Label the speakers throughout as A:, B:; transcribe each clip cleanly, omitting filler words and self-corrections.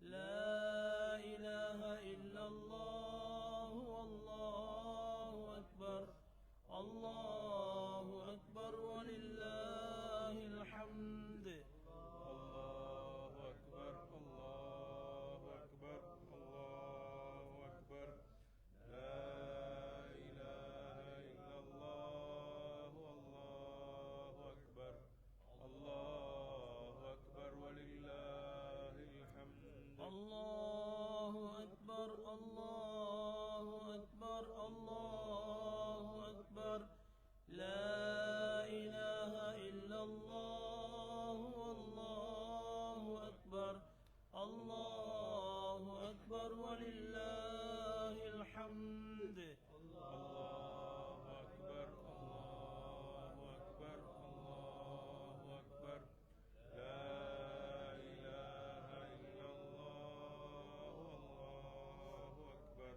A: لا إله إلا الله والله أكبر الله أكبر ولله الحمد
B: الله أكبر الله أكبر الله أكبر لا إله إلا الله والله أكبر الله أكبر ولله الحمد
A: الله أكبر الله أكبر الله أكبر لا إله إلا الله والله أكبر الله أكبر ولله الحمد
B: الله أكبر الله أكبر الله أكبر لا إله إلا الله والله أكبر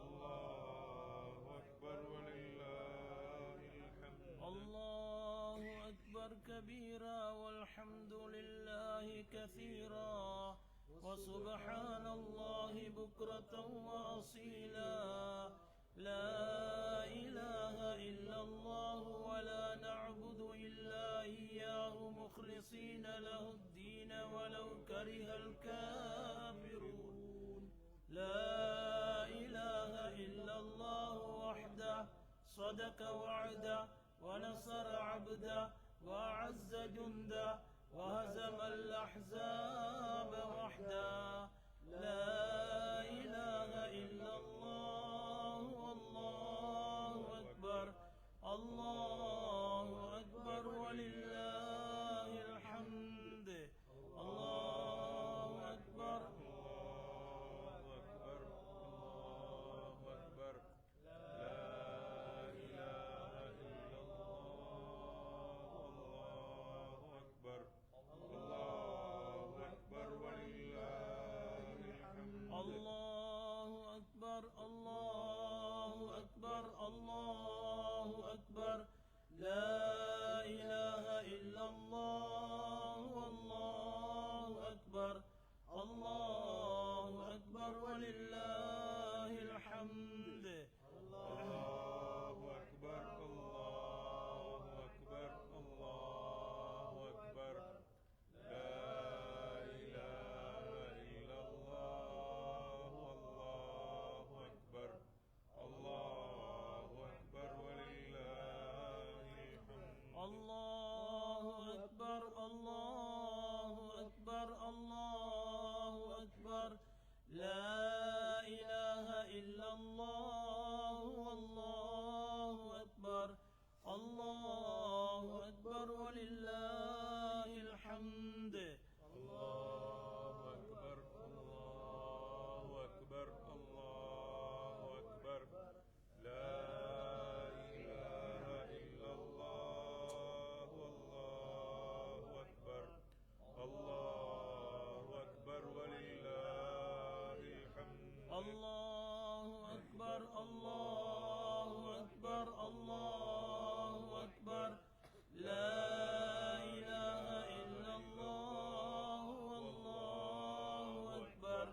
B: الله أكبر ولله الحمد
A: الله أكبر كبيرا والحمد لله كثيرا وسبحان الله بكرة وأصيلا لا إله إلا الله ولا نعبد إلا إياه مخلصين له الدين ولو كره الكافرون لا إله إلا الله وحده صدق وعده ونصر عبده وأعز جنده وهزم الأحزاب وحده لا إله إلا الله والله أكبر الله أكبر ولله الحمد الله أكبر
B: الله أكبر الله أكبر لا إله إلا الله والله أكبر الله أكبر ولله الحمد
A: الله أكبر الله أكبر الله أكبر لا إله إلا الله والله أكبر الله أكبر ولله الحمد
B: الله أكبر الله أكبر الله أكبر لا إله إلا الله والله أكبر الله أكبر ولله الحمد
A: الله أكبر الله أكبر الله أكبر لا إله إلا الله والله أكبر الله أكبر ولله الحمد
B: الله أكبر الله أكبر الله أكبر لا إله إلا الله والله أكبر الله أكبر ولله الحمد
A: الله أكبر الله أكبر الله أكبر لا إله إلا الله والله أكبر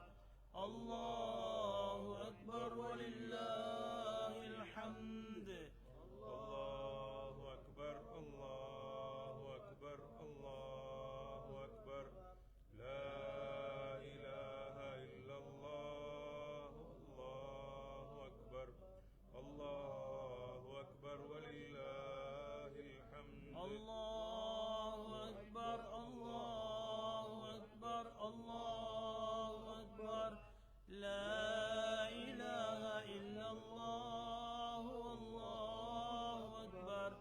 A: الله أكبر ولله الحمد
B: الله أكبر الله أكبر الله أكبر لا إله إلا الله الله أكبر الله أكبر ولله الحمد
A: الله أكبر الله أكبر الله أكبر لا إله إلا الله والله أكبر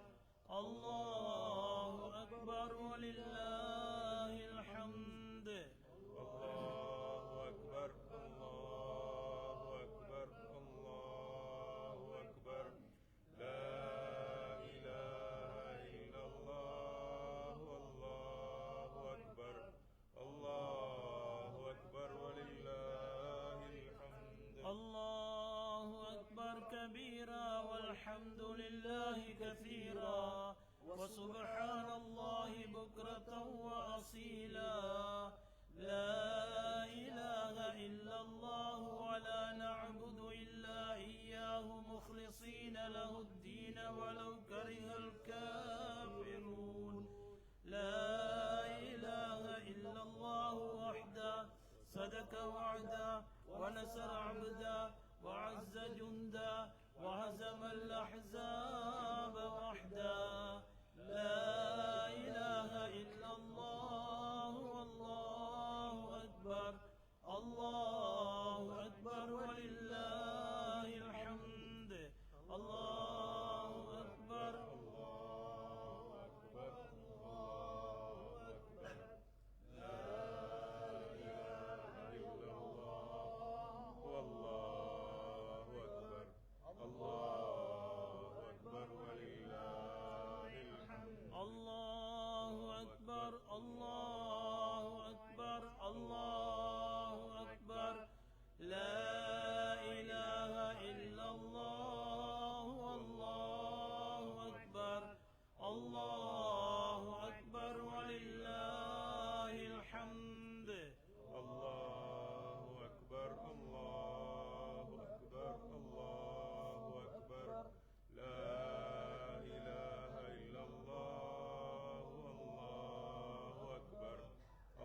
A: الله أكبر ولله الحمد
B: الله أكبر الله أكبر الله أكبر لا إله إلا الله والله أكبر الله أكبر ولله الحمد
A: الله أكبر كبيرا والحمد لله كثيرا وسبحان الله بكرة وأصيلا لا إله صدق وعدا ونصر عبدا وعز جندا وهزم الأحزاب وحدا لا إله إلا الله والله أكبر الله أكبر ولله الحمد الله أكبر
B: الله أكبر الله أكبر لا إله إلا الله والله أكبر الله أكبر ولله الحمد
A: الله أكبر الله أكبر الله أكبر لا إله إلا الله والله أكبر الله أكبر ولله الحمد
B: الله أكبر الله أكبر الله أكبر لا إله إلا الله والله أكبر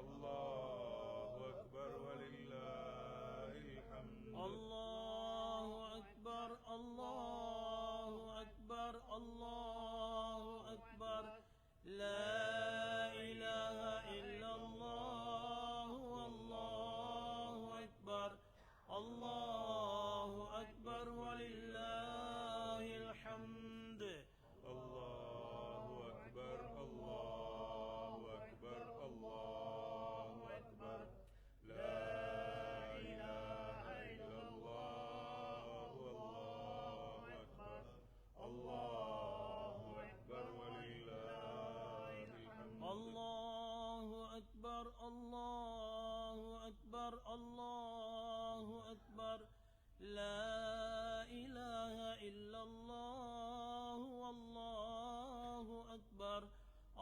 B: الله أكبر ولله الحمد
A: الله أكبر الله أكبر الله أكبر لا إله إلا الله والله أكبر الله أكبر ولله الحمد
B: الله أكبر الله أكبر الله أكبر لا إله إلا الله والله أكبر الله أكبر ولله الحمد
A: الله أكبر الله أكبر الله أكبر لا إله إلا الله والله أكبر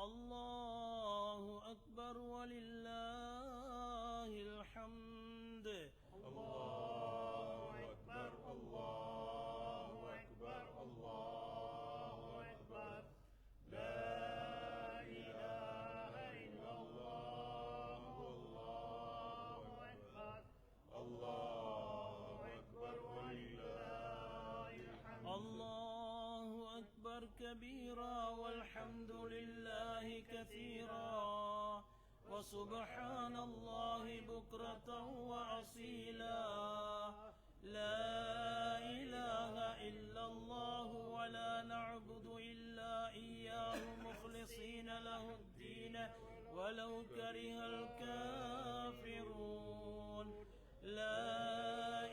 A: الله أكبر ولله الحمد
B: الله أكبر الله أكبر الله أكبر لا إله إلا الله والله أكبر الله أكبر ولله الحمد
A: الله أكبر كبيرا والحمد لله كثيرا وسبحان الله بكرة وأصيلا لا إله إلا الله ولا نعبد إلا إياه مخلصين له الدين ولو كره الكافرون لا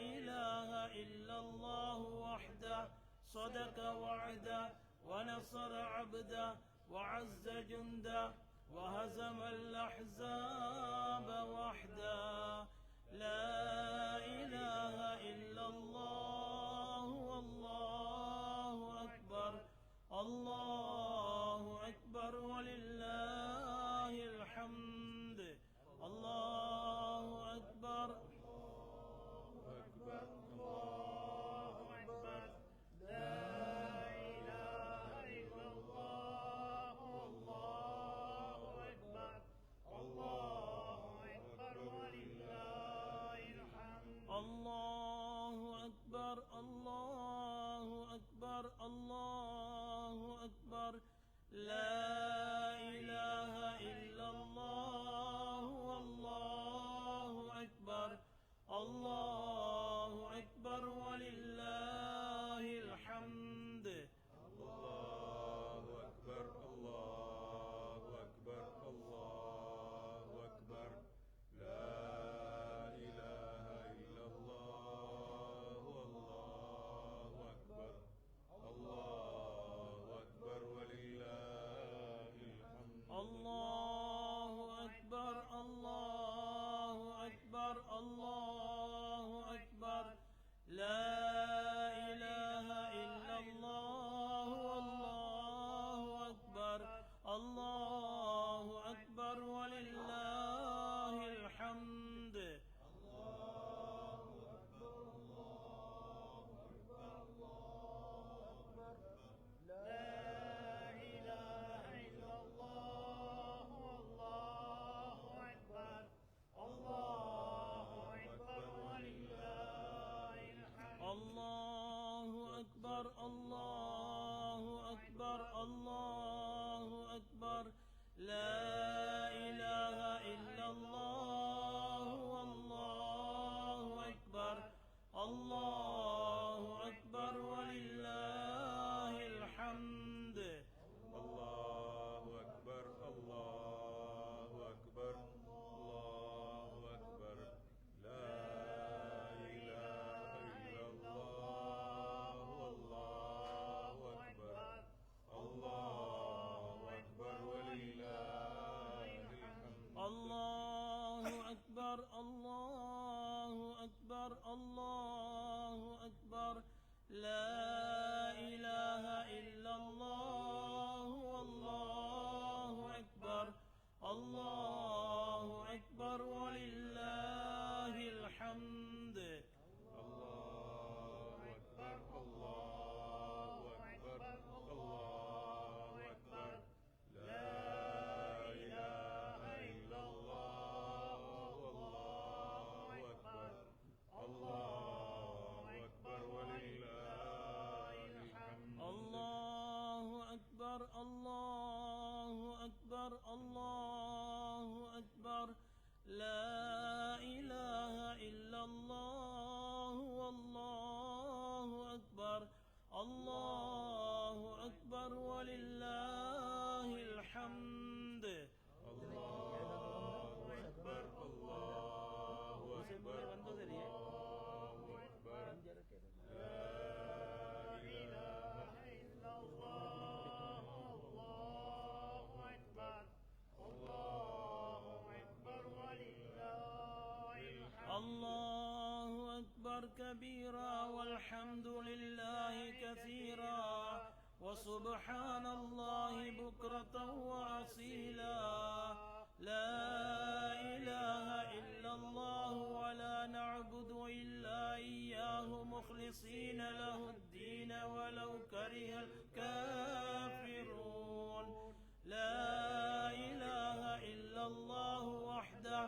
A: إله إلا الله وحده صدق وعده ونصر عبده وعز جنده وهزم الأحزاب وحده لا إله إلا الله والله أكبر الله أكبر ولله الحمد الله أكبر
B: أكبر الله أكبر لا إله إلا الله والله أكبر الله أكبر ولله الحمد
A: الله أكبر الله أكبر الله أكبر لا إله إلا الله والله أكبر الله أكبر ولله الحمد
B: الله أكبر الله أكبر الله أكبر لا إله إلا الله والله أكبر الله أكبر ولله الحمد
A: الله الله أكبر الله أكبر لا إله إلا الله والله أكبر الله أكبر ولله الحمد
B: الله أكبر الله أكبر الله أكبر لا إله إلا الله والله أكبر الله أكبر ولله الحمد
A: الله أكبر الله أكبر الله أكبر لا إله إلا الله والله أكبر الله أكبر ولله الحمد
B: الله أكبر الله أكبر الله أكبر لا إله إلا الله الله أكبر الله أكبر ولله الحمد
A: الله أكبر كبيرا والحمد لله كثيرا وسبحان الله بكرة وأصيلا لا إله إلا الله ولا نعبد إلا إياه مخلصين له الدين ولو كره الكافرون لا إله إلا الله وحده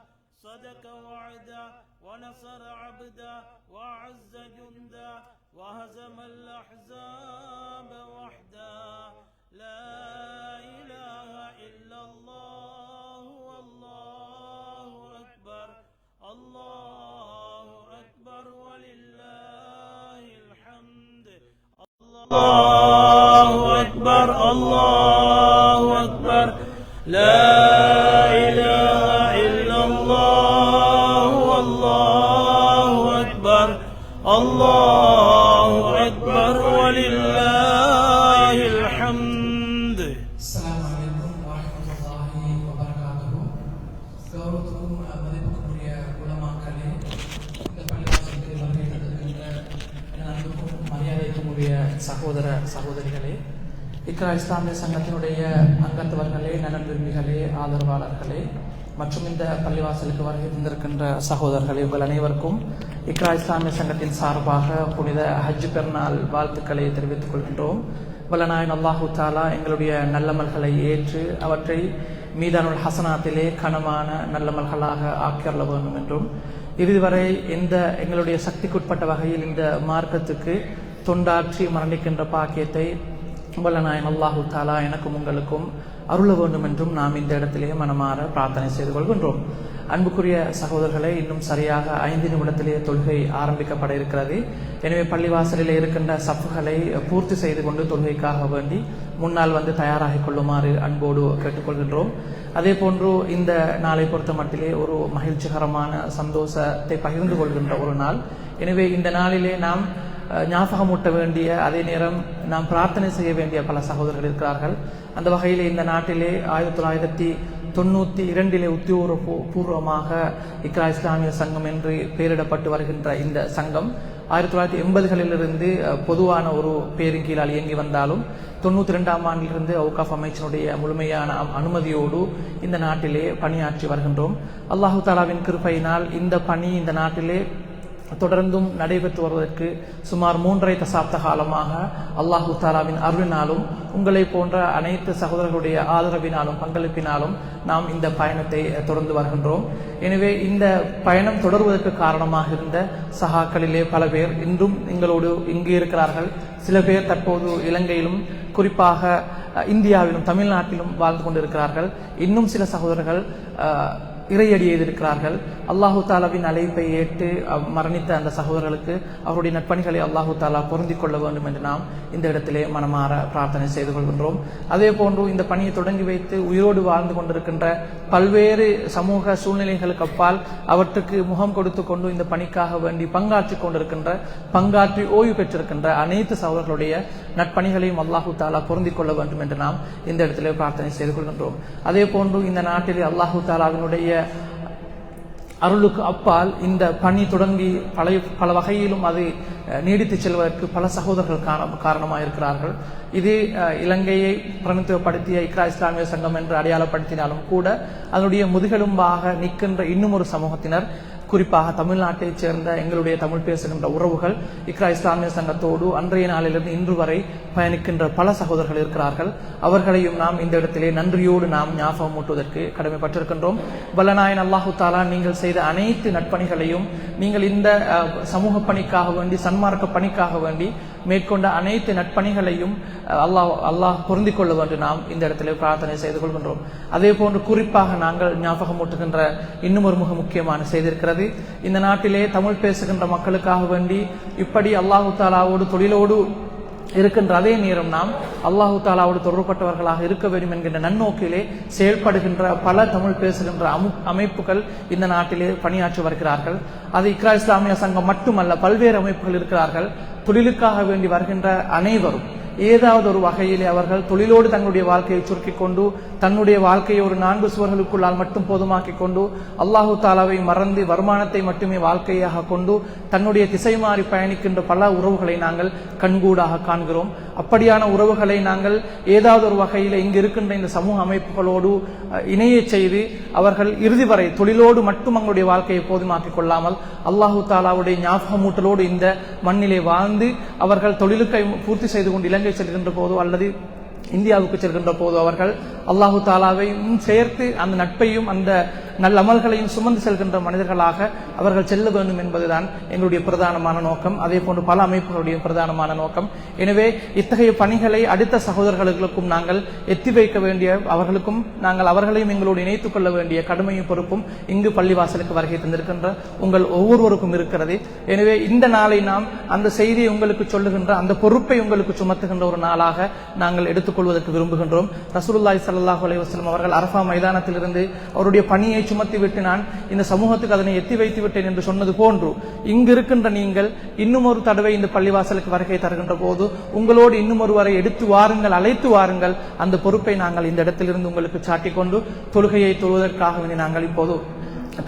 A: صدق وعده ونصر عبده وأعز جنده وهزم الأحزاب وحده لا إله إلا الله والله أكبر الله أكبر ولله الحمد الله أكبر الله أكبر لا إله إلا الله والله أكبر الله أكبر ولله الحمد.
C: السلام عليكم ورحمة الله وبركاته. கௌரவத்துக்கும் மதிப்புக்குரிய உலமாக்களே, இந்த பள்ளிவாசலுக்கு வருகை தந்திருக்கின்ற அன்புக்கும் மரியாதைக்கும் உரிய சகோதர சகோதரிகளே, இக்ரா இஸ்லாமிய சங்கத்தினுடைய அங்கத்தவர்களே, நலன் விரும்பிகளே, ஆதரவாளர்களே மற்றும் இந்த பள்ளிவாசலுக்கு வருகை தந்திருக்கின்ற சகோதரர்களே, உங்கள் அனைவருக்கும் இக்ரா இஸ்லாமிய சங்கத்தின் சார்பாக புனித ஹஜ் பெருநாள் வாழ்த்துக்களை தெரிவித்துக் கொள்கின்றோம். வல்லநாயன் அல்லாஹு தாலா எங்களுடைய நல்லமல்களை ஏற்று அவற்றை மீதானுல் ஹசனாத்திலே கனமான நல்லமல்களாக ஆக்கியருள வேண்டும் என்றும், இதுவரை எங்களுடைய சக்திக்குட்பட்ட வகையில் இந்த மார்க்கத்துக்கு தொண்டாற்றி மரணிக்கின்ற பாக்கியத்தை வல்லநாயன் அல்லாஹு தாலா எனக்கும் உங்களுக்கும் அருள வேண்டும் என்றும் நாம் இந்த இடத்திலே மனமாற பிரார்த்தனை செய்து கொள்கின்றோம். அன்புக்குரிய சகோதரர்களை, இன்னும் சரியாக 5 நிமிடத்திலேயே தொழுகை ஆரம்பிக்கப்பட இருக்கிறது. எனவே பள்ளிவாசலில் இருக்கின்ற சப்புகளை பூர்த்தி செய்து கொண்டு தொழுகைக்காக வேண்டி முன்னால் வந்து தயாராகிக் கொள்ளுமாறு அன்போடு கேட்டுக்கொள்கின்றோம். அதே போன்று இந்த நாளை பொறுத்த மட்டிலே ஒரு மகிழ்ச்சிகரமான சந்தோஷத்தை பகிர்ந்து கொள்கின்ற ஒரு நாள். எனவே இந்த நாளிலே நாம் ஞாபகமூட்ட வேண்டிய, அதே நேரம் நாம் பிரார்த்தனை செய்ய வேண்டிய பல சகோதரர்கள் இருக்கிறார்கள். அந்த வகையிலே இந்த நாட்டிலே 1992 உத்தியோகபூர்வமாக இக்ரா இஸ்லாமிய சங்கம் என்று பெயரிடப்பட்டு வருகின்ற இந்த சங்கம் 1980களிலிருந்து பொதுவான ஒரு பேரின் கீழால் இயங்கி வந்தாலும் 92ஆம் ஆண்டிலிருந்து அவுகாஃப் அமைச்சினுடைய முழுமையான அனுமதியோடு இந்த நாட்டிலே பணியாற்றி வருகின்றோம். அல்லாஹு தாலாவின் கிருபையினால் இந்த பணி இந்த நாட்டிலே தொடர்ந்தும் நடைபெற்று வருவதற்கு சுமார் 3.5 தசாப்த காலமாக அல்லாஹு தாலாவின் அருளினாலும் உங்களை போன்ற அனைத்து சகோதரர்களுடைய ஆதரவினாலும் பங்களிப்பினாலும் நாம் இந்த பயணத்தை தொடர்ந்து வருகின்றோம். எனவே இந்த பயணம் தொடர்வதற்கு காரணமாக இருந்த சகாக்களிலே பல பேர் இன்றும் எங்களோடு இங்கு இருக்கிறார்கள். சில பேர் தற்போது இலங்கையிலும் குறிப்பாக இந்தியாவிலும் தமிழ்நாட்டிலும் வாழ்ந்து கொண்டிருக்கிறார்கள். இன்னும் சில சகோதரர்கள் இறையடி எதிர்க்கிறார்கள். அல்லாஹு தாலாவின் அழைப்பை ஏற்று மரணித்த அந்த சகோதரர்களுக்கு அவருடைய நற்பணிகளை அல்லாஹு தாலா பொருந்திக் கொள்ள வேண்டும் என்று நாம் இந்த இடத்திலே மனமாற பிரார்த்தனை செய்து கொள்கின்றோம். அதே போன்று இந்த பணியை தொடங்கி வைத்து உயிரோடு வாழ்ந்து கொண்டிருக்கின்ற பல்வேறு சமூக சூழ்நிலைகளுக்கு அப்பால் அவற்றுக்கு முகம் கொடுத்து கொண்டு இந்த பணிக்காக வேண்டி பங்காற்றி ஓய்வு பெற்றிருக்கின்ற அனைத்து சகோதரர்களுடைய நற்பணிகளையும் அல்லாஹு தாலா பொருந்திக் கொள்ள வேண்டும் என்று நாம் இந்த இடத்திலே பிரார்த்தனை செய்து கொள்கின்றோம். அதே போன்று இந்த நாட்டிலே அல்லாஹு தாலாவினுடைய அருளுக்கு அப்பால் இந்த பணி தொடங்கி பல வகையிலும் அது நீடித்து செல்வதற்கு பல சகோதரர்கள் காரணமாக இருக்கிறார்கள். இது இலங்கையை பிரதிநிதித்துவப்படுத்திய இக்ரா இஸ்லாமிய சங்கம் என்று அடையாளப்படுத்தினாலும் கூட அதனுடைய முதுகெலும்பாக நிற்கின்ற இன்னும் ஒரு சமூகத்தினர், குறிப்பாக தமிழ்நாட்டைச் சேர்ந்த எங்களுடைய தமிழ் பேசுகின்ற உறவுகள் இக்ரா இஸ்லாமிய சங்கத்தோடு அன்றைய நாளிலிருந்து இன்று வரை பயணிக்கின்ற பல சகோதரர்கள் இருக்கிறார்கள். அவர்களையும் நாம் இந்த இடத்திலே நன்றியோடு நாம் ஞாபகம் ஊட்டுவதற்கு கடமைப்பட்டிருக்கின்றோம். வல்லநாயன் அல்லாஹு தாலா நீங்கள் செய்த அனைத்து நட்பணிகளையும், நீங்கள் இந்த சமூக பணிக்காக வேண்டி, சன்மார்க்க பணிக்காக வேண்டி மேற்கொண்ட அனைத்து நட்பணிகளையும் அல்லாஹ் பொருந்திக் கொள்ள வேண்டும் நாம் இந்த இடத்திலே பிரார்த்தனை செய்து கொள்கின்றோம். அதே போன்று குறிப்பாக நாங்கள் ஞாபகம் ஊட்டுகின்ற இன்னும் ஒரு மிக முக்கியமான செய்தி இருக்கிறது. இந்த நாட்டிலே தமிழ் பேசுகின்ற மக்களுக்காக வேண்டி இப்படி அல்லாஹு தாலாவோடு தொழிலோடு இருக்கின்ற அதே நேரம் நாம் அல்லாஹு தாலாவோடு தொடர்பட்டவர்களாக இருக்க வேண்டும் என்கின்ற நன்னோக்கிலே செயல்படுகின்ற பல தமிழ் பேசுகின்ற அமைப்புகள் இந்த நாட்டிலே பணியாற்றி வருகிறார்கள். அது இக்ரா இஸ்லாமிய சங்கம் மட்டுமல்ல, பல்வேறு அமைப்புகள் இருக்கிறார்கள். தொழிலுக்காக வேண்டி வருகின்ற அனைவரும் ஏதாவது ஒரு வகையிலே அவர்கள் தொழிலோடு தங்களுடைய வாழ்க்கையை சுருக்கிக் கொண்டு, தன்னுடைய வாழ்க்கையை ஒரு 4 சுவர்களுக்குள்ளால் மட்டும் போதுமாக்கிக் கொண்டு, அல்லாஹு தாலாவை மறந்து வருமானத்தை மட்டுமே வாழ்க்கையாக கொண்டு தன்னுடைய திசை மாறி பயணிக்கின்ற பல உறவுகளை நாங்கள் கண்கூடாக காண்கிறோம். அப்படியான உறவுகளை நாங்கள் ஏதாவது ஒரு வகையில் இங்கு இருக்கின்ற இந்த சமூக அமைப்புகளோடு இணைய செய்து அவர்கள் இறுதி வரை தொழிலோடு மட்டும் அவங்களுடைய வாழ்க்கையை போதுமாக்கிக் கொள்ளாமல் அல்லாஹு தாலாவுடைய ஞாபகமூட்டலோடு இந்த மண்ணிலே வாழ்ந்து அவர்கள் தொழிலுக்கை பூர்த்தி செய்து கொண்டு இலங்கை செல்கின்ற போதோ அல்லது இந்தியாவுக்கு செல்கின்ற போது அவர்கள் அல்லாஹு தாலாவையும் சேர்த்து அந்த நட்பையும் அந்த நல்ல அமல்களையும் சுமந்து செல்கின்ற மனிதர்களாக அவர்கள் செல்ல வேண்டும் என்பதுதான் எங்களுடைய பிரதானமான நோக்கம். அதே போன்று பல அமைப்புகளுடைய பிரதானமான நோக்கம். எனவே இத்தகைய பணிகளை அடுத்த சகோதரர்களுக்கும் நாங்கள் எத்தி வைக்க வேண்டிய, அவர்களுக்கும் நாங்கள் அவர்களையும் எங்களோடு இணைத்துக் கொள்ள வேண்டிய கடமையும் பொறுப்பும் இங்கு பள்ளிவாசலுக்கு வருகை தந்திருக்கின்ற உங்கள் ஒவ்வொருவருக்கும் இருக்கிறது. எனவே இந்த நாளை நாம் அந்த செய்தியை உங்களுக்கு சொல்லுகின்ற அந்த பொறுப்பை உங்களுக்கு சுமத்துகின்ற ஒரு நாளாக நாங்கள் எடுத்துக்கொள்வதற்கு விரும்புகின்றோம். ரசூலுல்லாஹி ஸல்லல்லாஹு அலைஹி வஸல்லம் அவர்கள் அரஃபா மைதானத்திலிருந்து அவருடைய பணியை சுமத்தி விட்டு நான் இந்த சமூகத்துக்கு அதனை எத்தி வைத்து விட்டேன் என்று சொன்னது போன்று இங்கு இருக்கின்ற நீங்கள் இன்னும் ஒரு தடவை இந்த பள்ளிவாசலுக்கு வருகை தருகின்ற போது உங்களோடு இன்னும் ஒருவரை எடுத்து வாருங்கள், அழைத்து வாருங்கள். அந்த பொறுப்பை நாங்கள் இந்த இடத்திலிருந்து உங்களுக்கு சாட்டிக்கொண்டு தொழுகையை தொழுவதற்காக நாங்கள் இப்போது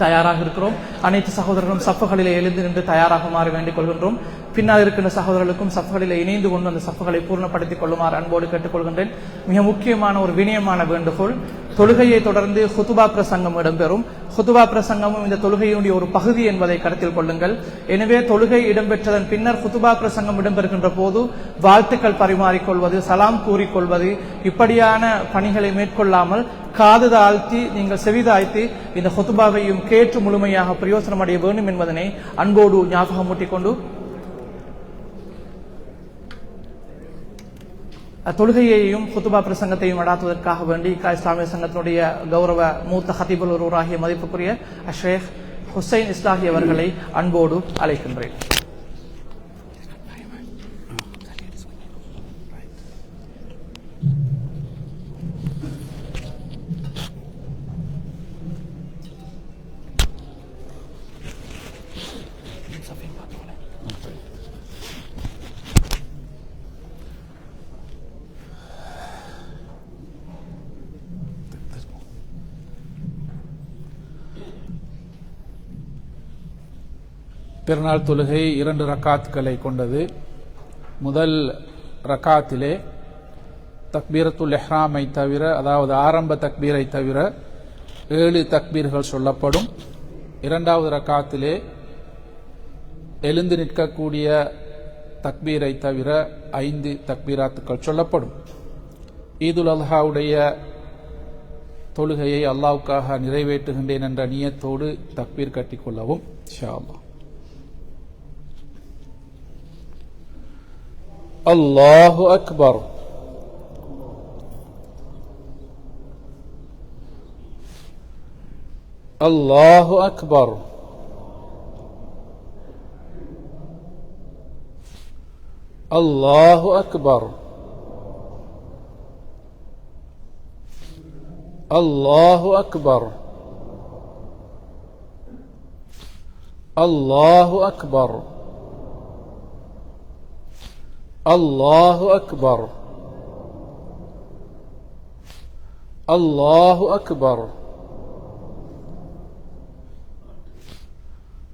C: தயாராக இருக்கிறோம். அனைத்து சகோதரர்களும் சஃப்புகளிலே எழுந்து நின்று தயாராகுமாறு வேண்டிக் கொள்கின்றோம். பின்னால் இருக்கின்ற சகோதரர்களுக்கும் சஃப்புகளிலே இணைந்து கொண்டு அந்த சஃப்புகளை பூர்ணப்படுத்திக் கொள்ளுமாறு அன்போடு கேட்டுக்கொள்கின்றேன். மிக முக்கியமான ஒரு வினயமான வேண்டுகோள், தொழுகையை தொடர்ந்து ஹுதுபா பிரசங்கம் இடம்பெறும். ஹுதுபா பிரசங்கமும் இந்த தொழுகையுடைய ஒரு பகுதி என்பதை கருத்தில் கொள்ளுங்கள். எனவே தொழுகை இடம்பெற்றதன் பின்னர் ஹுதுபா பிரசங்கம் இடம்பெறுகின்ற போது வாழ்த்துக்கள் பரிமாறிக்கொள்வது, சலாம் கூறிக்கொள்வது, இப்படியான பணிகளை மேற்கொள்ளாமல் காது தாழ்த்தி நீங்கள் செவிதாய்த்து இந்த ஹுதுபாவையும் கேட்டு முழுமையாக பிரயோசனம் அடைய வேண்டும் என்பதனை அன்போடு ஞாபகம் ஊட்டிக் கொண்டு தொழுகையையும் ஹுதுபா பிரசங்கத்தையும் நடாத்துவதற்காக வேண்டி இக்ரா இஸ்லாமிய சங்கத்தினுடைய கௌரவ மூத்த ஹதீபுல் ஒருவராகிய மதிப்புக்குரிய ஷேக் ஹுசைன் இஸ்லாஹி அவர்களை அன்போடு அழைக்கின்றேன்.
D: பெருநாள் தொழுகை 2 ரக்காத்துக்களை கொண்டது. முதல் ரக்காத்திலே தக்பீரத்துல் இஹ்ராமை தவிர, அதாவது ஆரம்ப தக்பீரை தவிர 7 தக்பீர்கள் சொல்லப்படும். 2வது ரக்காத்திலே எழுந்து நிற்கக்கூடிய தக்பீரை தவிர 5 தக்பீராத்துக்கள் சொல்லப்படும். ஈதுல் அல்ஹாவுடைய தொழுகையை அல்லாஹ்வுக்காக நிறைவேற்றுகின்றேன் என்ற நியத்தோடு தக்பீர் கட்டிக்கொள்ளவும் இன்ஷா அல்லாஹ். அல்லாஹு அக்பர். அல்லாஹு அக்பர். அல்லாஹு அக்பர். அல்லாஹு அக்பர். அல்லாஹு அக்பர். அல்லாஹு அக்பர். அல்லாஹு அக்பர்.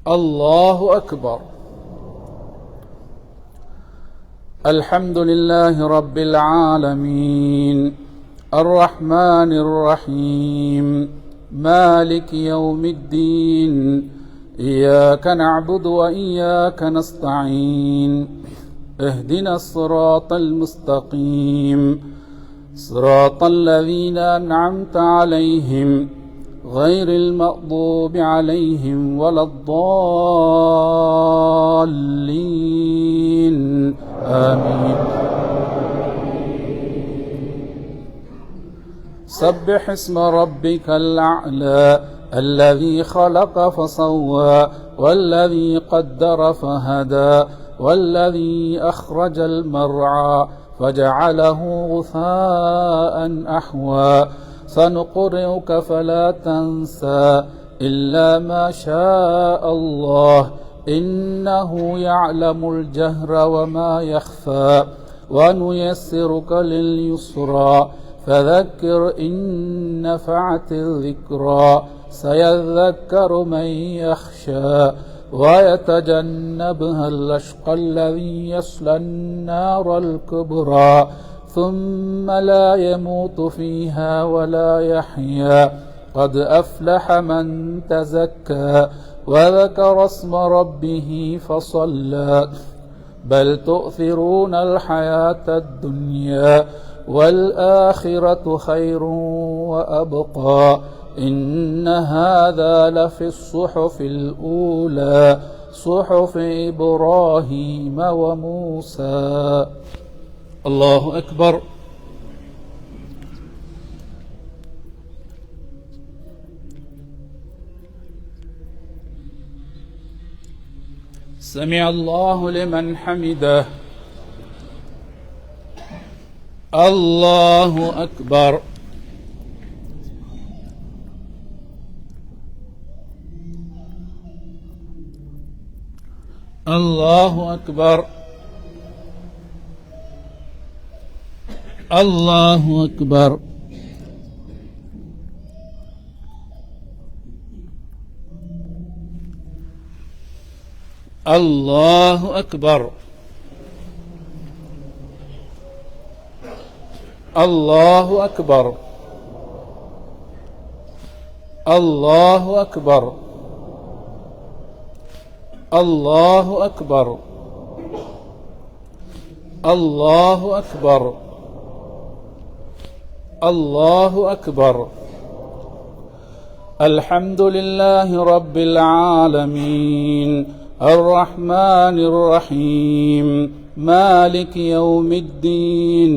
D: الله أكبر. الحمد لله رب العالمين الرحمن الرحيم مالك يوم الدين إياك نعبد وإياك نستعين اهدنا الصراط المستقيم صراط الذين أنعمت عليهم غير المغضوب عليهم ولا الضالين آمين. سبح اسم ربك الأعلى الذي خلق فسوى والذي قدر فهدى والذي أخرج المرعى فجعله غثاء أحوى سنقرئك فلا تنسى إلا ما شاء الله إنه يعلم الجهر وما يخفى ونيسرك لليسرى فذكر إن نفعت الذكرى سيذكر من يخشى ويتجنبها الأشقى الذي يصلى النار الكبرى ثم لا يموت فيها ولا يحيا قد أفلح من تزكى وذكر اسم ربه فصلى بل تؤثرون الحياة الدنيا والآخرة خير وأبقى إن هذا لفي الصحف الأولى صحف إبراهيم وموسى. الله أكبر. سمع الله لمن حمده. الله أكبر. الله أكبر. الله أكبر. الله أكبر. الله أكبر. الله أكبر. الله أكبر. الله أكبر. الله أكبر. الحمد لله رب العالمين الرحمن الرحيم مالك يوم الدين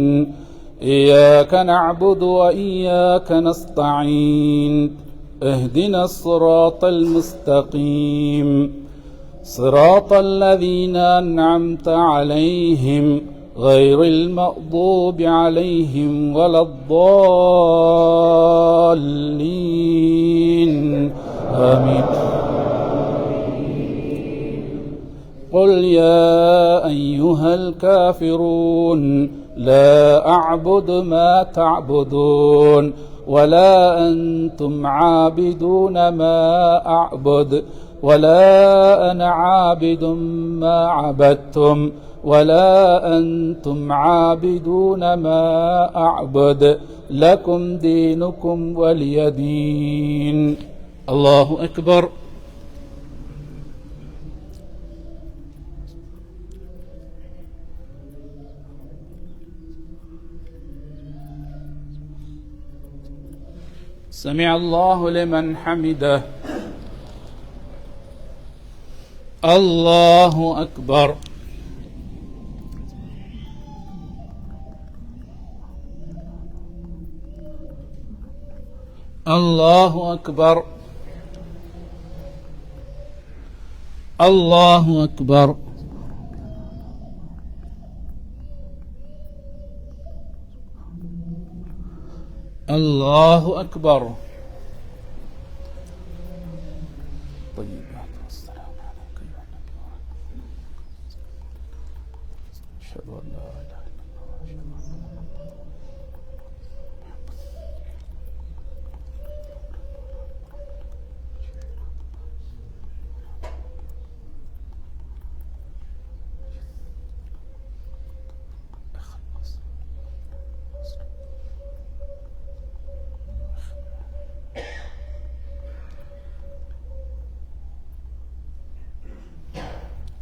D: إياك نعبد وإياك نستعين اهدنا الصراط المستقيم صراط الذين أنعمت عليهم غير المغضوب عليهم ولا الضالين آمين. قل يا أيها الكافرون لا أعبد ما تعبدون ولا أنتم عابدون ما أعبد ولا أنا عابد ما عبدتم ولا أنتم عابدون ما أعبد لكم دينكم ولي دين. الله أكبر. سمع الله لمن حمده. الله أكبر. الله أكبر. الله أكبر. الله أكبر. طيبات والسلام عليك أيها النبي أشهد أن لا إله إلا الله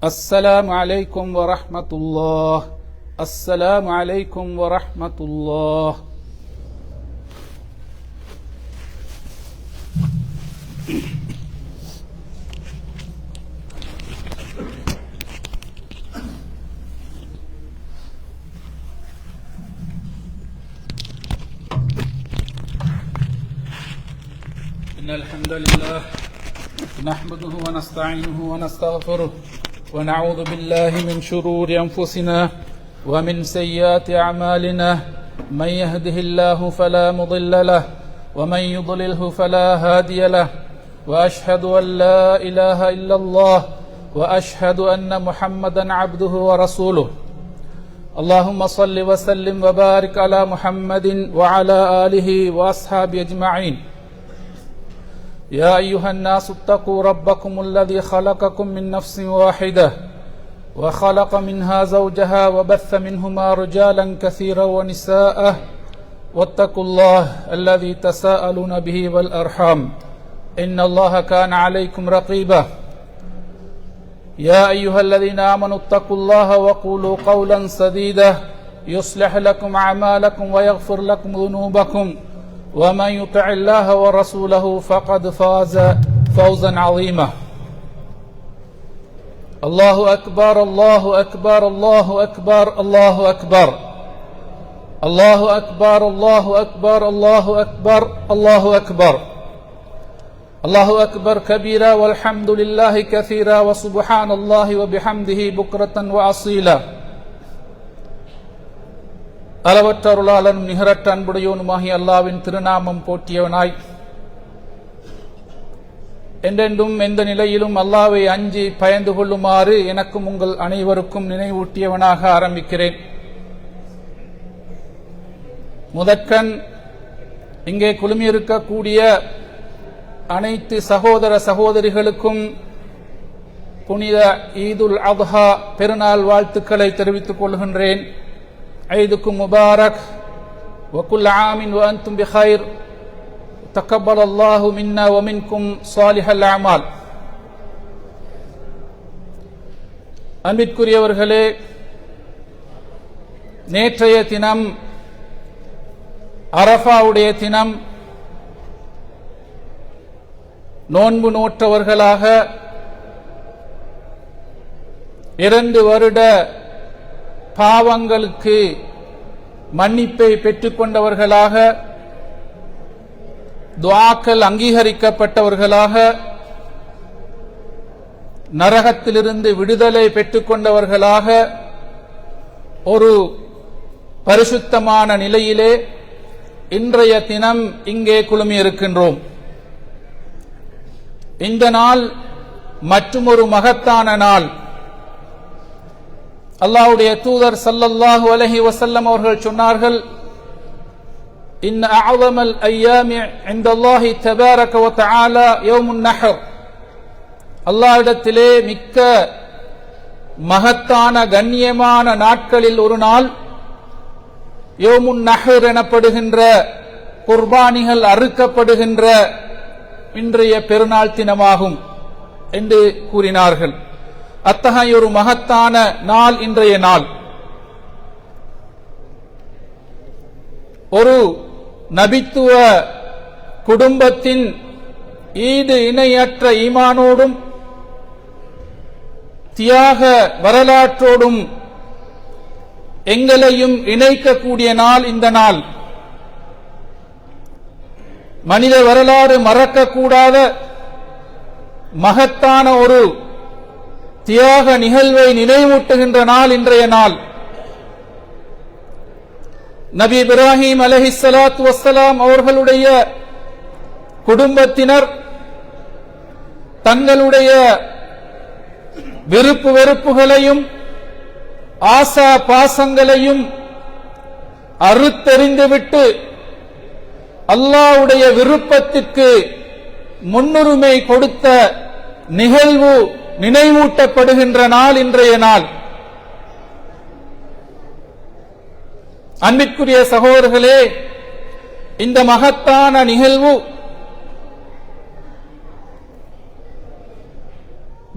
D: السلام عليكم ورحمة الله. السلام عليكم ورحمة الله. إن الحمد لله نحمده ونستعينه ونستغفره ونعوذ بالله من شرور أنفسنا ومن سيئات أعمالنا. من يهده الله فلا مضل له ومن يضلله فلا هادي له، وأشهد أن لا إله إلا الله وأشهد أن محمدا عبده ورسوله. اللهم صل وسلم وبارك على محمد وعلى آله وأصحابه أجمعين. يا أيها الناس اتقوا ربكم الذي خلقكم من نفس واحدة وخلق منها زوجها وبث منهما رجالا كثيرا ونساء، واتقوا الله الذي تساءلون به والأرحام إن الله كان عليكم رقيبا. يا أيها الذين آمنوا اتقوا الله وقولوا قولا سديدا يصلح لكم أعمالكم ويغفر لكم ذنوبكم، ومن يطع الله ورسوله فقد فاز فوزا عظيما. الله أكبر الله أكبر الله أكبر الله أكبر الله أكبر الله أكبر الله أكبر الله أكبر الله أكبر كبيرا والحمد لله كثيرا وسبحان الله وبحمده بكرة وأصيلا. அளவற்ற அருளாளனும் நிகரற்ற அன்புடையோனுமாகிய அல்லாஹ்வின் திருநாமம் போற்றியவனாய் என்றென்றும் எந்த நிலையிலும் அல்லாஹ்வை அஞ்சி பயந்து கொள்ளுமாறு எனக்கும் உங்கள் அனைவருக்கும் நினைவூட்டியவனாக ஆரம்பிக்கிறேன். முதற்கண் இங்கே குழுமியிருக்கக்கூடிய அனைத்து சகோதர சகோதரிகளுக்கும் புனித ஈதுல் அத்ஹா பெருநாள் வாழ்த்துக்களை தெரிவித்துக் கொள்கின்றேன். عيدكم مبارك وكل عام وأنتم بخير. تقبل الله منا ومنكم صالح الأعمال. அன்பிற்குரியவர்களே, நேற்றைய தினம் அரஃபாவுடைய தினம். நோன்பு நோற்றவர்களாக 2 வருட பாவங்களுக்கு மன்னிப்பை பெற்றுக்கொண்டவர்களாக, துஆக்கள் அங்கீகரிக்கப்பட்டவர்களாக, நரகத்திலிருந்து விடுதலை பெற்றுக்கொண்டவர்களாக ஒரு பரிசுத்தமான நிலையிலே இன்றைய தினம் இங்கே குழுமியிருக்கின்றோம். இந்த நாள் மற்றுமொரு மகத்தான நாள். அல்லாஹ்வுடைய தூதர் ஸல்லல்லாஹு அலைஹி வஸல்லம் அவர்கள் சொன்னார்கள், இன்ன அஅஸமல் அய்யாமி இன்தல்லாஹி தபாரக வ தஆலா யௌமுன் நஹர். அல்லாஹ்விடத்திலே மிக்க மகத்தான கண்ணியமான நாட்களில் ஒரு நாள் யௌமுன் நஹர் எனப்படுகின்ற குர்பானிகள் அறுக்கப்படுகின்ற இன்றைய பெருநாள் தினமாகும் என்று கூறினார்கள். அத்தகைய ஒரு மகத்தான நாள் இன்றைய நாள். ஒரு நபித்துவ குடும்பத்தின் ஈடு இணையற்ற ஈமானோடும் தியாக வரலாற்றோடும் எங்களையும் இணைக்கக்கூடிய நாள் இந்த நாள். மனித வரலாறு மறக்கக்கூடாத மகத்தான ஒரு தியாக நிகழ்வை நினைவூட்டுகின்ற நாள் இன்றைய நாள். நபி இப்ராஹிம் அலைஹிஸ்ஸலாத்து வஸ்ஸலாம் அவர்களுடைய குடும்பத்தினர் தங்களுடைய விருப்பு வெறுப்புகளையும் ஆசா பாசங்களையும் அறுத்தெறிந்துவிட்டு அல்லாஹ்வுடைய விருப்பத்திற்கு முன்னுரிமை கொடுத்த நிகழ்வு நினைவூட்டப்படுகின்ற நாள் இன்றைய நாள். அன்பிற்குரிய சகோதரர்களே, இந்த மகத்தான நிகழ்வு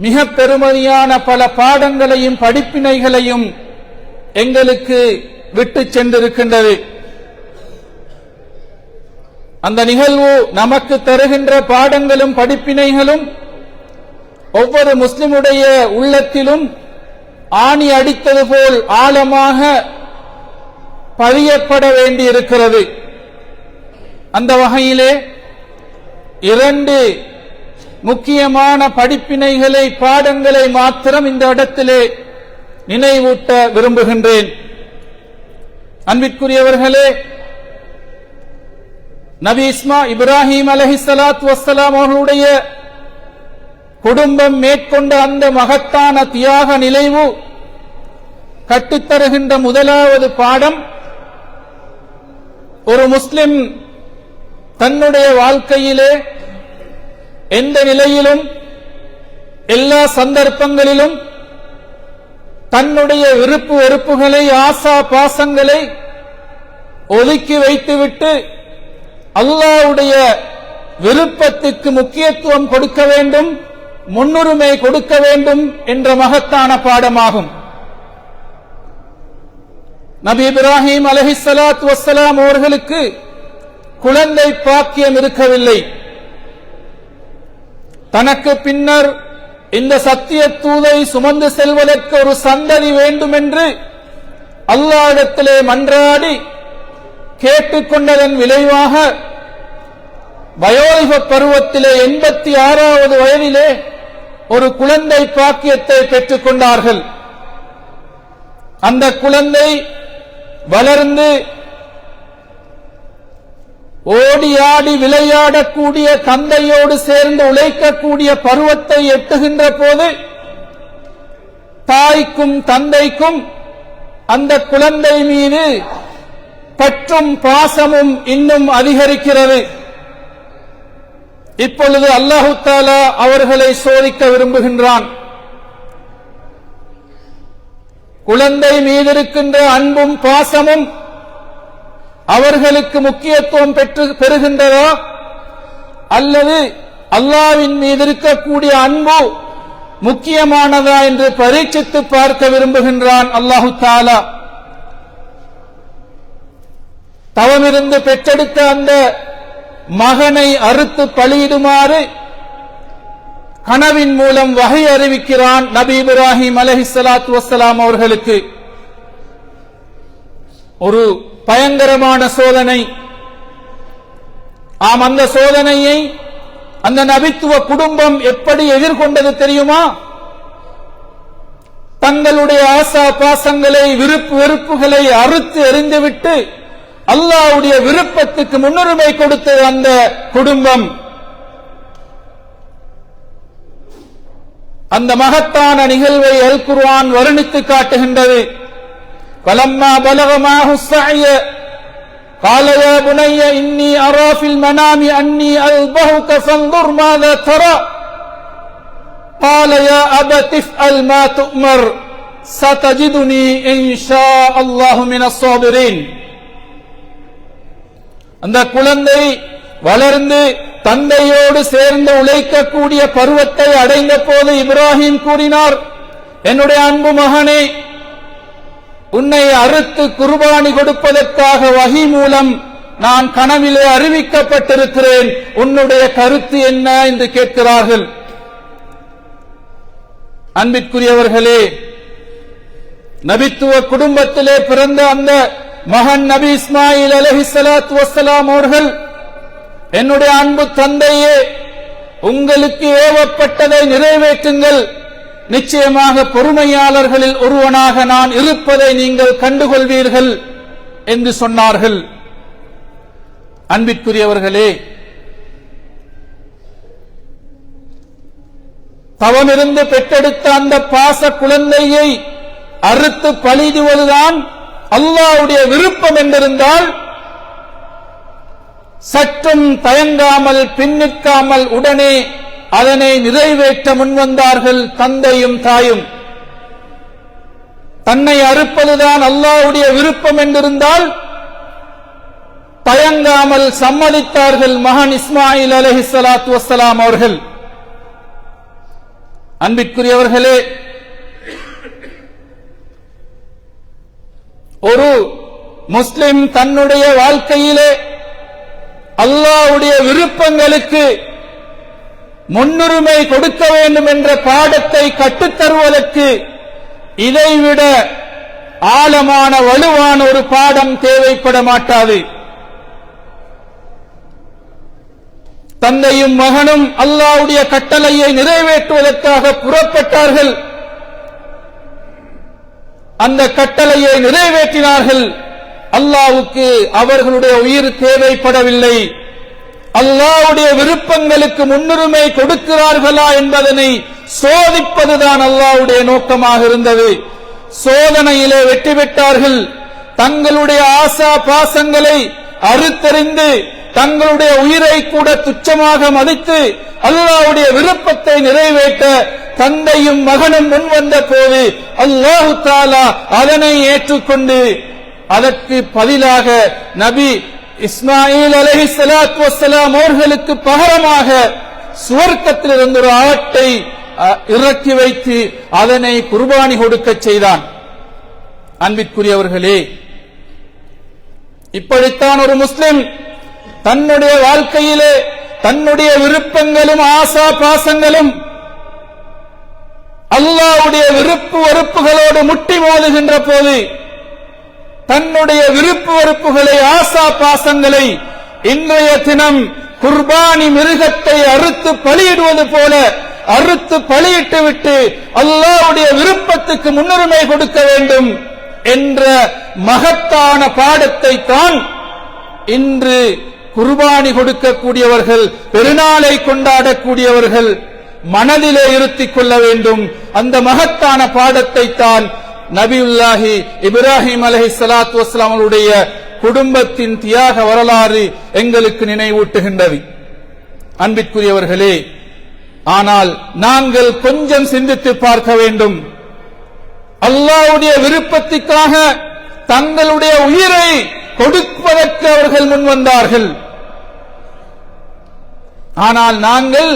D: மிக பெருமதியான பல பாடங்களையும் படிப்பினைகளையும் எங்களுக்கு விட்டு சென்றிருக்கின்றது. அந்த நிகழ்வு நமக்கு தருகின்ற பாடங்களும் படிப்பினைகளும் ஒவ்வொரு முஸ்லிமுடைய உள்ளத்திலும் ஆணி அடித்தது போல் ஆழமாக பதியப்பட வேண்டியிருக்கிறது. அந்த வகையிலே 2 முக்கியமான படிப்பினைகளை பாடங்களை மாத்திரம் இந்த இடத்திலே நினைவூட்ட விரும்புகின்றேன். அன்பிற்குரியவர்களே, நபி இப்ராஹிம் அலைஹிஸ்ஸலாத்து வஸ்ஸலாம் அவர்களுடைய குடும்பம் மேற்கொண்ட அந்த மகத்தான தியாக நினைவு கற்றுத்தருகின்ற முதலாவது பாடம், ஒரு முஸ்லிம் தன்னுடைய வாழ்க்கையிலே எந்த நிலையிலும் எல்லா சந்தர்ப்பங்களிலும் தன்னுடைய விருப்பு வெறுப்புகளை ஆசா பாசங்களை ஒதுக்கி வைத்துவிட்டு அல்லாஹ்வுடைய விருப்பத்துக்கு முக்கியத்துவம் கொடுக்க வேண்டும், முன்னுரிமை கொடுக்க வேண்டும் என்ற மகத்தான பாடமாகும். நபி இப்ராஹிம் அலைஹிஸ்ஸலாத்து வஸ்ஸலாம் அவர்களுக்கு குழந்தை பாக்கியம் இருக்கவில்லை. தனக்கு பின்னர் இந்த சத்திய தூதை சுமந்து செல்வதற்கு ஒரு சந்ததி வேண்டும் என்று அல்லாஹ்விடத்திலே மன்றாடி கேட்டுக்கொண்டதன் விளைவாக வயோதிக பருவத்திலே 86வது வயதிலே ஒரு குழந்தை பாக்கியத்தை பெற்றுக் கொண்டார்கள். அந்த குழந்தை வளர்ந்து ஓடி ஆடி விளையாடக்கூடிய தந்தையோடு சேர்ந்து உழைக்கக்கூடிய பருவத்தை எட்டுகின்ற போது தாய்க்கும் தந்தைக்கும் அந்த குழந்தை மீது பற்றும் பாசமும் இன்னும் அதிகரிக்கிறது. இப்பொழுது அல்லாஹு தஆலா அவர்களை சோதிக்க விரும்புகின்றான். குழந்தை மீது இருக்கின்ற அன்பும் பாசமும் அவர்களுக்கு முக்கியத்துவம் பெறுகின்றதா, அல்லது அல்லாஹ்வின் மீது இருக்கக்கூடிய அன்பு முக்கியமானதா என்று பரீட்சித்து பார்க்க விரும்புகின்றான் அல்லாஹு தஆலா. தவமிருந்து பெற்றெடுத்த அந்த மகனை அறுத்து பலியிடுமாறு கனவின் மூலம் வகை அறிவிக்கிறான் நபி இப்ராஹிம் அலைஹிஸ்ஸலாத்து வஸ்ஸலாம் அவர்களுக்கு. ஒரு பயங்கரமான சோதனை. அந்த சோதனையை அந்த நபித்துவ குடும்பம் எப்படி எதிர்கொண்டது தெரியுமா? தங்களுடைய ஆசா பாசங்களை விருப்பு வெறுப்புகளை அறுத்து எறிந்துவிட்டு அல்லாஹ்வுடைய விருப்பத்துக்கு முன்னுரிமை கொடுத்தது அந்த குடும்பம். அந்த மகத்தான நிகழ்வை அல் குர்ஆன் வர்ணித்து காட்டுகின்றது. فَلَمَّا بَلَغَ مَعَهُ السَّعْيَ قَالَ يَا بُنَيَّ إِنِّي أَرَى فِي الْمَنَامِ أَنِّي أَذْبَحُكَ فَانظُرْ مَاذَا تَرَى قَالَ يَا أَبَتِ افْعَلْ مَا تُؤْمَرُ سَتَجِدُنِي إِنْ شَاءَ اللَّهُ مِنَ الصَّابِرِينَ. அந்த குழந்தை வளர்ந்து தந்தையோடு சேர்ந்து உழைக்கக்கூடிய பருவத்தை அடைந்த போது இப்ராஹிம் கூறினார், என்னுடைய அன்பு மகனே, உன்னை அறுத்து குர்பானி கொடுப்பதற்காக வஹி மூலம் நான் கனவிலே அறிவிக்கப்பட்டிருக்கிறேன், உன்னுடைய கருத்து என்ன என்று கேட்கிறார்கள். அன்பிற்குரியவர்களே, நபித்துவ குடும்பத்திலே பிறந்த அந்த மகன் நபி இஸ்மாயில் அலைஹிஸ்ஸலாத்து வஸ்ஸலாம் அவர்கள், என்னுடைய அன்பு தந்தையே, உங்களுக்கு ஏவப்பட்டதை நிறைவேற்றுங்கள், நிச்சயமாக பொறுமையாளர்களில் ஒருவனாக நான் இருப்பதை நீங்கள் கண்டுகொள்வீர்கள் என்று சொன்னார்கள். அன்பிற்குரியவர்களே, தவமிருந்து பெற்றெடுத்த அந்த பாச குழந்தையை அறுத்து பலியிடுவதுதான் அல்லாஹ்வுடைய விருப்பம் என்றிருந்தால் சற்றும் தயங்காமல் பின்னிற்காமல் உடனே அதனை நிறைவேற்ற முன்வந்தார்கள் தந்தையும் தாயும். தன்னை அறுப்பதுதான் அல்லாஹ்வுடைய விருப்பம் என்றிருந்தால் தயங்காமல் சம்மதித்தார்கள் மகன் இஸ்மாயில் அலைஹிஸ்ஸலாத்து வஸ்ஸலாம் அவர்கள். அன்பிற்குரியவர்களே, ஒரு முஸ்லிம் தன்னுடைய வாழ்க்கையிலே அல்லாஹ்வுடைய விருப்பங்களுக்கு முன்னுரிமை கொடுக்க வேண்டும் என்ற பாடத்தை கற்றுத்தருவதற்கு இதைவிட ஆழமான வலுவான ஒரு பாடம் தேவைப்பட மாட்டாது. தந்தையும் மகனும் அல்லாஹ்வுடைய கட்டளையை நிறைவேற்றுவதற்காக புறப்பட்டார்கள். அந்த கட்டளையை நிறைவேற்றினார்கள். அல்லாஹ்வுக்கு அவர்களுடைய உயிர் தேவைப்படவில்லை. அல்லாஹ்வுடைய விருப்பங்களுக்கு முன்னுரிமை கொடுக்கிறார்களா என்பதனை சோதிப்பதுதான் அல்லாஹ்வுடைய நோக்கமாக இருந்தது. சோதனையிலே வெற்றி பெற்றார்கள். தங்களுடைய ஆசா பாசங்களை அறுத்தறிந்து தங்களுடைய உயிரை கூட துச்சமாக மதித்து அல்லாஹ்வுடைய விருப்பத்தை நிறைவேற்ற தந்தையும் மகனும் முன்வந்த போது அல்லாஹ் தஆலா அதனை ஏற்றுக்கொண்டு அதற்கு பதிலாக நபி இஸ்மாயில் அலைஹிஸ்ஸலாத்து வஸ்ஸலாம் அவர்களுக்கு பகரமாக சுவர்க்கத்திலிருந்து ஒரு ஆட்டை இறக்கி வைத்து அதனை குர்பானி கொடுக்க செய்தான். அன்பிற்குரியவர்களே, இப்படித்தான் ஒரு முஸ்லிம் தன்னுடைய வாழ்க்கையிலே தன்னுடைய விருப்பங்களும் ஆசா பாசங்களும் அல்லாஹ்வுடைய விருப்பு வெறுப்புகளோடு முட்டி மோதுகின்ற போது தன்னுடைய விருப்பு வெறுப்புகளை ஆசா பாசங்களை இன்றைய தினம் குர்பானி மிருகத்தை அறுத்து பலியிடுவது போல அறுத்து பலியிட்டு விட்டு அல்லாஹ்வுடைய விருப்பத்துக்கு முன்னுரிமை கொடுக்க வேண்டும் என்ற மகத்தான பாடத்தை தான் இன்று குர்பானி கொடுக்கக்கூடியவர்கள், பெருநாளை கொண்டாடக்கூடியவர்கள் மனதிலே இருத்திக் கொள்ள வேண்டும். அந்த மகத்தான பாடத்தை தான் நபியுல்லாஹி இப்ராஹிம் அலைஹிஸ்ஸலாத்து வஸ்ஸலாம் அவருடைய குடும்பத்தின் தியாக வரலாறு எங்களுக்கு நினைவூட்டுகின்றது. அன்பிற்குரியவர்களே, ஆனால் நாங்கள் கொஞ்சம் சிந்தித்து பார்க்க வேண்டும். அல்லாஹ்வுடைய விருப்பத்திற்காக தங்களுடைய உயிரை கொடுப்பதற்கு அவர்கள் முன்வந்தார்கள். ஆனால் நாங்கள்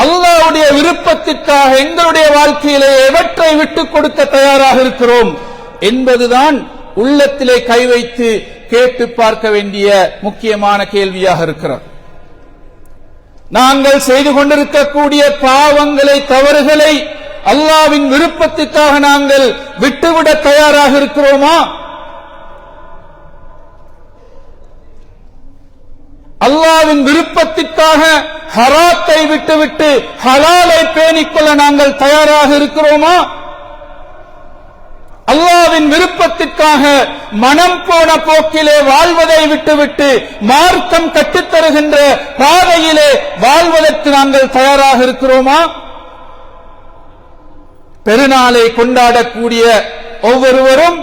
D: அல்லாஹ்வுடைய விருப்பத்திற்காக எங்களுடைய வாழ்க்கையிலே எவற்றை விட்டுக் கொடுக்க தயாராக இருக்கிறோம் என்பதுதான் உள்ளத்திலே கை வைத்து கேட்டு பார்க்க வேண்டிய முக்கியமான கேள்வியாக இருக்கிறது. நாங்கள் செய்து கொண்டிருக்கக்கூடிய பாவங்களை, தவறுகளை அல்லாஹ்வின் விருப்பத்திற்காக நாங்கள் விட்டுவிட தயாராக இருக்கிறோமா? அல்லாஹ்வின் விருப்பத்திற்காக ஹராத்தை விட்டுவிட்டு ஹலாலை பேணிக்கொள்ள நாங்கள் தயாராக இருக்கிறோமா? அல்லாஹ்வின் விருப்பத்திற்காக மனம் போன போக்கிலே வாழ்வதை விட்டுவிட்டு மார்க்கம் கற்றுத்தருகின்ற பாதையிலே வாழ்வதற்கு நாங்கள் தயாராக இருக்கிறோமா? பெருநாளை கொண்டாடக்கூடிய ஒவ்வொருவரும்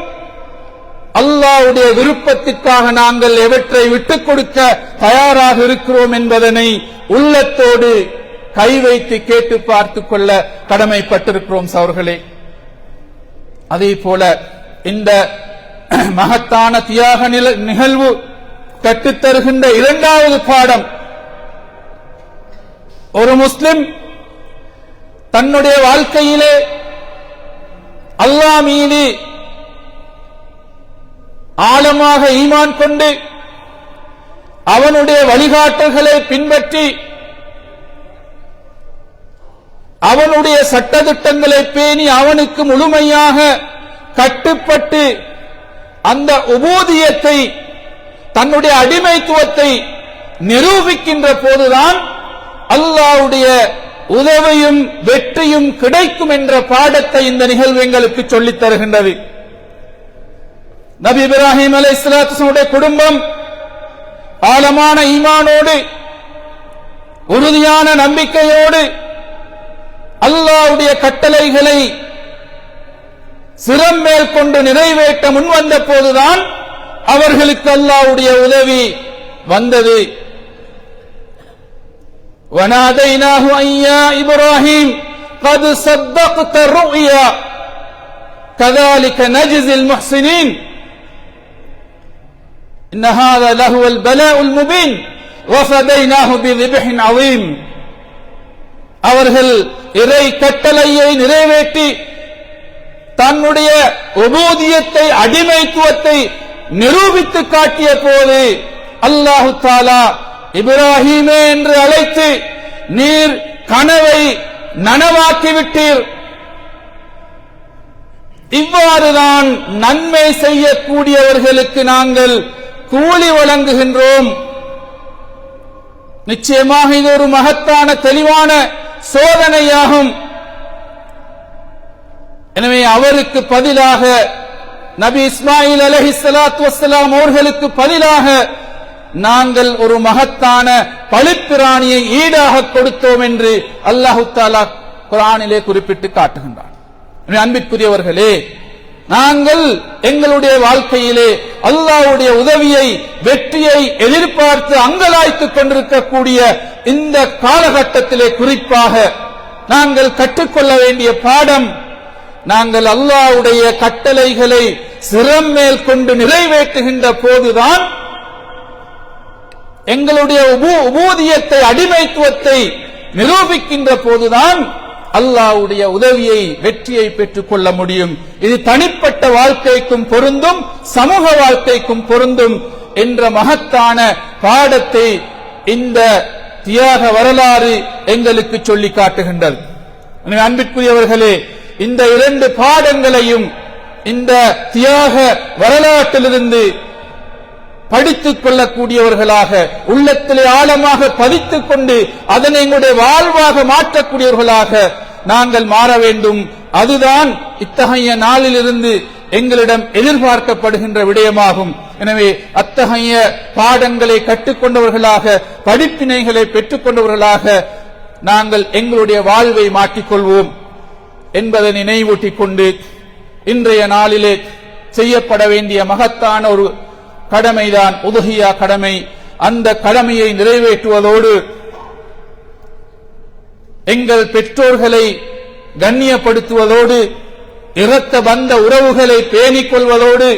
D: அல்லாஹ்வுடைய விருப்பத்திற்காக நாங்கள் எவற்றை விட்டுக் கொடுக்க தயாராக இருக்கிறோம் என்பதனை உள்ளத்தோடு கை வைத்து கேட்டு பார்த்துக் கொள்ள கடமைப்பட்டிருக்கிறோம் சகோதரர்களே. அதே போல இந்த மகத்தான தியாக நிகழ்வு கற்றுத்தருகின்ற இரண்டாவது பாடம், ஒரு முஸ்லிம் தன்னுடைய வாழ்க்கையிலே அல்லாஹ் மீது ஆழமாக ஈமான் கொண்டு அவனுடைய வழிகாட்டல்களை பின்பற்றி அவனுடைய சட்டதிட்டங்களை பேணி அவனுக்கு முழுமையாக கட்டுப்பட்டு அந்த உபூதியத்தை, தன்னுடைய அடிமைத்துவத்தை நிரூபிக்கின்ற போதுதான் அல்லாஹ்வுடைய உதவியும் வெற்றியும் கிடைக்கும் என்ற பாடத்தை இந்த நிகழ்வு எங்களுக்கு சொல்லித் தருகின்றது. நபி இப்ராஹிம் அலைஹிஸ்ஸலாத்து வஸ்ஸலாமுடைய குடும்பம் ஆழமான ஈமானோடு, உறுதியான நம்பிக்கையோடு அல்லாஹ்வுடைய கட்டளைகளை சிரமேல் கொண்டு நிறைவேற்ற முன்வந்த போதுதான் அவர்களுக்கு அல்லாஹ்வுடைய உதவி வந்தது. وَنَادَيْنَاهُ أَن يَا إِبْرَاهِيمُ قَدْ صَدَّقْتَ الرُّؤْيَا كَذَلِكَ نَجْزِي الْمُحْسِنِينَ إِنَّ هَذَا لَهُوَ الْبَلَاءُ الْمُبِينُ وَفَدَيْنَاهُ بِذِبْحٍ عَظِيمٍ. அவர்கள் இறை கட்டளையை நிறைவேற்றி தன்னுடைய உபூதியத்தை அடிமைத்துவத்தை நிரூபித்து காட்டிய போது அல்லாஹு தஆலா இப்ராஹீமே என்று அழைத்து நீர் கனவை நனவாக்கிவிட்டீர், இவ்வாறுதான் நன்மை செய்யக்கூடியவர்களுக்கு நாங்கள் கூலி வழங்குகின்றோம். நிச்சயமாக இது ஒரு மகத்தான தெளிவான சோதனையாகும். எனவே அவருக்கு பதிலாக நபி இஸ்மாயில் அலைஹிஸ்ஸலாத்து வஸ்ஸலாம் அவர்களுக்கு பதிலாக நாங்கள் ஒரு மகத்தான பலிப்பிராணியை ஈடாக கொடுத்தோம் என்று அல்லாஹு தஆலா குர்ஆனிலே குறிப்பிட்டு காட்டுகின்றார். அன்பிற்குரியவர்களே, நாங்கள் எங்களுடைய வாழ்க்கையிலே அல்லாஹ்வுடைய உதவியை வெற்றியை எதிர்பார்த்து அங்கலாய்த்துக் கொண்டிருக்கக்கூடிய இந்த காலகட்டத்திலே குறிப்பாக நாங்கள் கற்றுக்கொள்ள வேண்டிய பாடம், நாங்கள் அல்லாஹ்வுடைய கட்டளைகளை சிரம் மேல் கொண்டு நிறைவேற்றுகின்ற போதுதான், எங்களுடைய உபூதியத்தை அடிமைத்துவத்தை நிரூபிக்கின்ற போதுதான் அல்லாஹ்வுடைய உதவியை வெற்றியை பெற்றுக் கொள்ள முடியும். இது தனிப்பட்ட வாழ்க்கைக்கும் பொருந்தும், சமூக வாழ்க்கைக்கும் பொருந்தும் என்ற மகத்தான பாடத்தை இந்த தியாக வரலாறு எங்களுக்கு சொல்லி காட்டுகின்றது. அன்பிற்குரியவர்களே, இந்த இரண்டு பாடங்களையும் இந்த தியாக வரலாற்றிலிருந்து படித்துக் கொள்ளக்கூடியவர்களாக, உள்ளத்திலே ஆழமாக பதித்துக் கொண்டு அதனை எங்களுடைய வாழ்வாக மாற்றக்கூடியவர்களாக நாங்கள் மாற வேண்டும். அதுதான் இத்தகைய நாளிலிருந்து எங்களிடம் எதிர்பார்க்கப்படுகின்ற விடயமாகும். எனவே அத்தகைய பாடங்களை கற்றுக்கொண்டவர்களாக, படிப்பினைகளை பெற்றுக் கொண்டவர்களாக நாங்கள் எங்களுடைய வாழ்வை மாற்றிக்கொள்வோம் என்பதை நினைவூட்டிக் கொண்டு, இன்றைய நாளிலே செய்யப்பட வேண்டிய மகத்தான ஒரு கடமைதான் உதுஹியா கடமை. அந்த கடமையை நிறைவேற்றுவதோடு எங்கள் பெற்றோர்களை கண்ணியப்படுத்துவதோடு, இரத்த பந்த உறவுகளை பேணிக் கொள்வதோடு,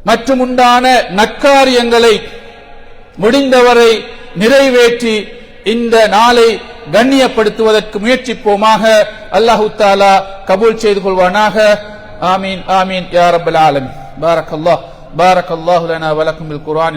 D: மற்றும் உண்டான நற்காரியங்களை முடிந்தவரை நிறைவேற்றி இந்த நாளை கண்ணியப்படுத்துவதற்கு முயற்சிப்போமாக. அல்லாஹு தஆலா கபூல் செய்து கொள்வானாக. ஆமீன் ஆமீன் யா ரப்பல் ஆலமீன். பாரக்கல்லாஹு லனா வ லக்கும் பில் குர்ஆன்.